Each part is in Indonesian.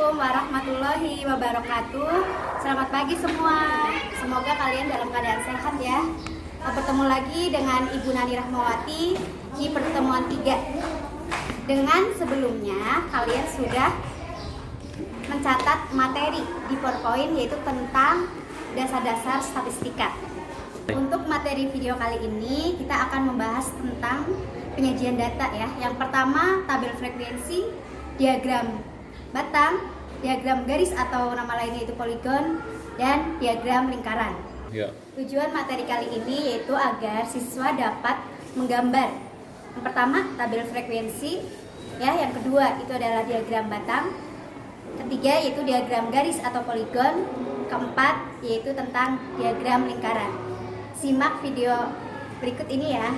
Assalamualaikum warahmatullahi wabarakatuh. Selamat pagi semua. Semoga kalian dalam keadaan sehat ya. Bertemu lagi dengan Ibu Nani Rahmawati di pertemuan 3. Dengan sebelumnya kalian sudah mencatat materi di PowerPoint, yaitu tentang dasar-dasar statistika. Untuk materi video kali ini kita akan membahas tentang penyajian data ya. Yang pertama, tabel frekuensi, diagram batang, diagram garis atau nama lainnya itu poligon, dan diagram lingkaran. Ya. Tujuan materi kali ini yaitu agar siswa dapat menggambar. Yang pertama, tabel frekuensi ya, yang kedua itu adalah diagram batang, ketiga yaitu diagram garis atau poligon, keempat yaitu tentang diagram lingkaran. Simak video berikut ini ya.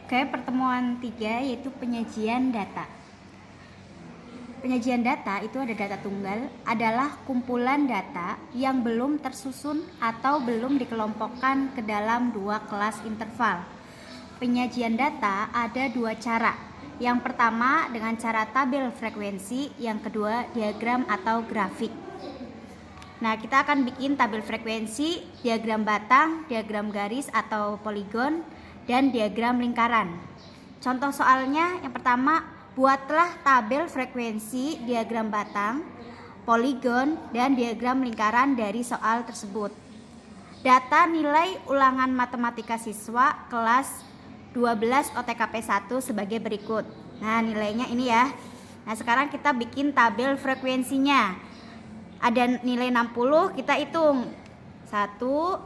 Oke, pertemuan 3 yaitu penyajian data. Penyajian data itu ada data tunggal, adalah kumpulan data yang belum tersusun atau belum dikelompokkan ke dalam 2 kelas interval. Penyajian data ada 2 cara. Yang pertama dengan cara tabel frekuensi, yang kedua diagram atau grafik. Nah, kita akan bikin tabel frekuensi, diagram batang, diagram garis atau poligon, dan diagram lingkaran. Contoh soalnya yang pertama, buatlah tabel frekuensi, diagram batang, poligon, dan diagram lingkaran dari soal tersebut. Data nilai ulangan matematika siswa kelas 12 OTKP 1 sebagai berikut. Nah, nilainya ini ya. Nah, sekarang kita bikin tabel frekuensinya. Ada nilai 60, kita hitung. 1,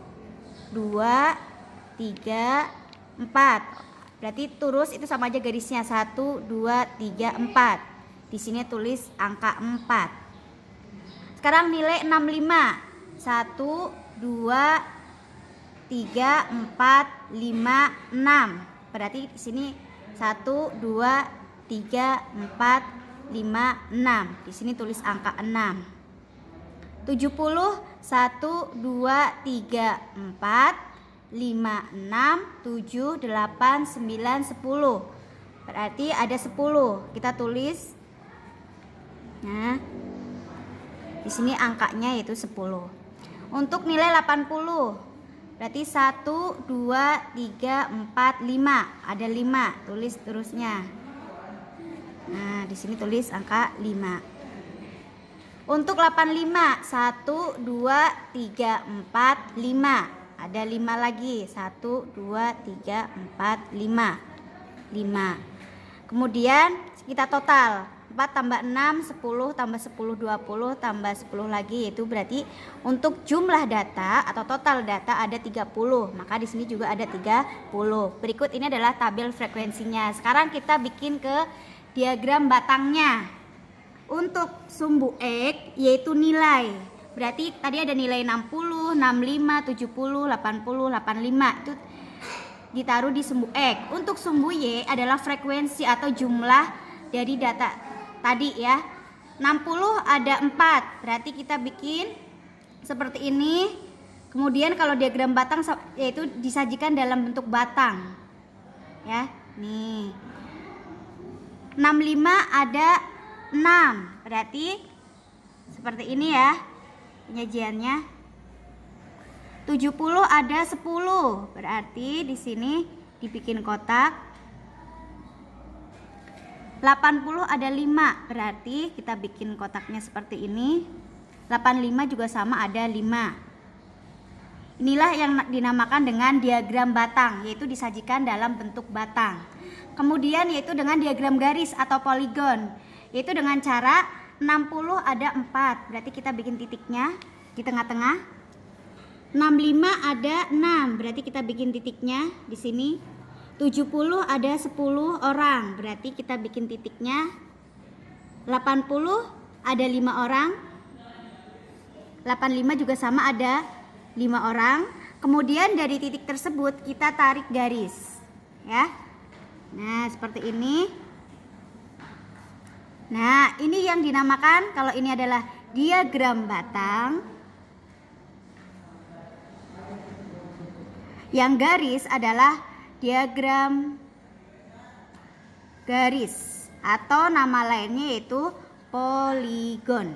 2, 3, 4. Berarti terus itu sama aja garisnya 1, 2, 3, 4. Di sini tulis angka 4. Sekarang nilai 65. 1, 2, 3, 4, 5, 6. Berarti di sini 1, 2, 3, 4, 5, 6. Di sini tulis angka 6. 70, 1, 2, 3, 4, 5, 6, 7, 8, 9, 10. Berarti ada 10. Kita tulis. Nah, di sini angkanya yaitu 10. Untuk nilai 80, berarti 1, 2, 3, 4, 5. Ada 5. Tulis terusnya. Nah, di sini tulis angka 5. Untuk 85, 1, 2, 3, 4, 5. Ada 5 lagi. 1, 2, 3, 4, 5. 5. Kemudian kita total 4 tambah 6, 10 tambah 10, 20 tambah 10 lagi, yaitu berarti untuk jumlah data atau total data ada 30. Maka di sini juga ada 30. Berikut ini adalah tabel frekuensinya. Sekarang kita bikin ke diagram batangnya. Untuk sumbu X yaitu nilai. Berarti tadi ada nilai 60, 65, 70, 80, 85. Itu ditaruh di sumbu X. Untuk sumbu Y adalah frekuensi atau jumlah dari data tadi ya. 60 ada 4. Berarti kita bikin seperti ini. Kemudian kalau diagram batang yaitu disajikan dalam bentuk batang. Ya, nih. 65 ada 6. Berarti seperti ini ya penyajiannya. 70 ada 10. Berarti di sini dibikin kotak. 80 ada 5. Berarti kita bikin kotaknya seperti ini. 85 juga sama, ada 5. Inilah yang dinamakan dengan diagram batang, yaitu disajikan dalam bentuk batang. Kemudian yaitu dengan diagram garis atau poligon, yaitu dengan cara 60 ada 4. Berarti kita bikin titiknya di tengah-tengah. 65 ada 6. Berarti kita bikin titiknya di sini. 70 ada 10 orang. Berarti kita bikin titiknya. 80 ada 5 orang. 85 juga sama, ada 5 orang. Kemudian dari titik tersebut kita tarik garis. Ya. Nah, seperti ini. Nah, ini yang dinamakan, kalau ini adalah diagram batang. Yang garis adalah diagram garis atau nama lainnya yaitu poligon.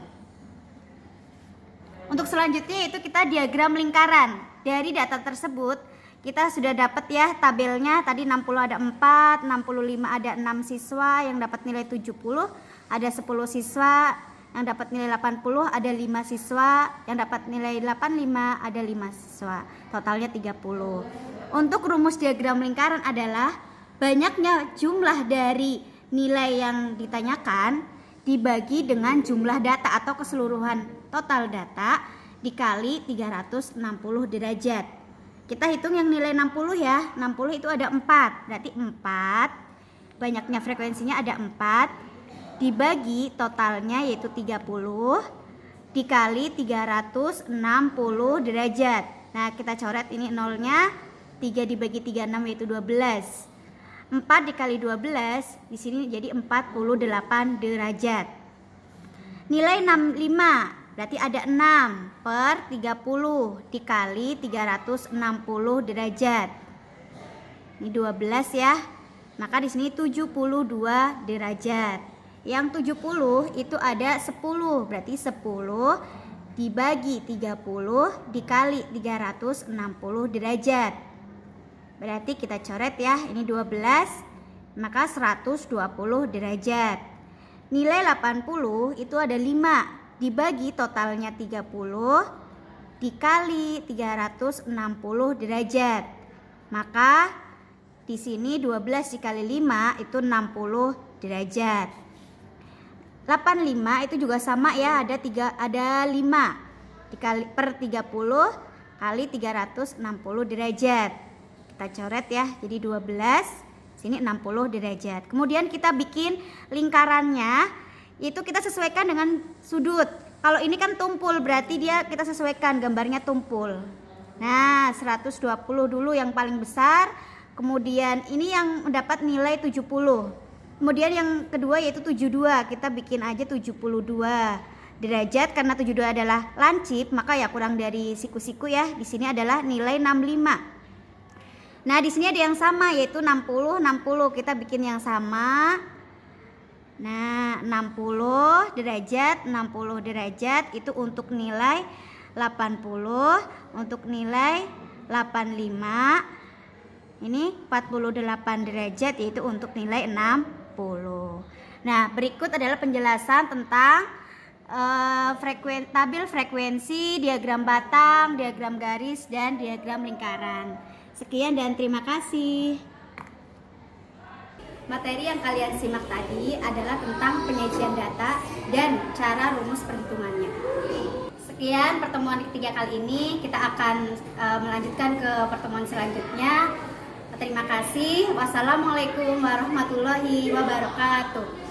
Untuk selanjutnya itu kita diagram lingkaran. Dari data tersebut kita sudah dapat ya tabelnya, tadi 60 ada 4, 65 ada 6 siswa yang dapat nilai 70, ada 10 siswa yang dapat nilai 80, ada 5 siswa yang dapat nilai 85, ada 5 siswa, totalnya 30. Untuk rumus diagram lingkaran adalah banyaknya jumlah dari nilai yang ditanyakan dibagi dengan jumlah data atau keseluruhan total data dikali 360 derajat. Kita hitung yang nilai 60 ya. 60 itu ada 4. Berarti 4 banyaknya frekuensinya ada 4 dibagi totalnya yaitu 30 dikali 360 derajat. Nah, kita coret ini nolnya. 3 dibagi 36 yaitu 12. 4 dikali 12 di sini jadi 48 derajat. Nilai 65 berarti ada 6 per 30 dikali 360 derajat. Ini 12 ya. Maka di sini 72 derajat. Yang 70 itu ada 10, berarti 10 dibagi 30 dikali 360 derajat. Berarti kita coret ya, ini 12, maka 120 derajat. Nilai 80 itu ada 5 dibagi totalnya 30 dikali 360 derajat. Maka di sini 12 dikali 5 itu 60 derajat. 85 itu juga sama ya, ada 5 dikali per 30 kali 360 derajat. Kita coret ya, jadi 12, sini 60 derajat. Kemudian kita bikin lingkarannya, itu kita sesuaikan dengan sudut. Kalau ini kan tumpul, berarti kita sesuaikan gambarnya tumpul. Nah, 120 dulu yang paling besar, kemudian ini yang mendapat nilai 70. Kemudian yang kedua yaitu 72, kita bikin aja 72 derajat. Karena 72 adalah lancip, maka ya kurang dari siku-siku ya. Di sini adalah nilai 65. Nah, di sini ada yang sama yaitu 60, 60. Kita bikin yang sama. Nah, 60 derajat itu untuk nilai 80, untuk nilai 85. Ini 48 derajat yaitu untuk nilai 60. Nah, berikut adalah penjelasan tentang tabel frekuensi, diagram batang, diagram garis, dan diagram lingkaran. Sekian dan terima kasih. Materi yang kalian simak tadi adalah tentang penyajian data dan cara rumus perhitungannya. Sekian pertemuan ketiga kali ini. Kita akan melanjutkan ke pertemuan selanjutnya. Terima kasih. Wassalamualaikum warahmatullahi wabarakatuh.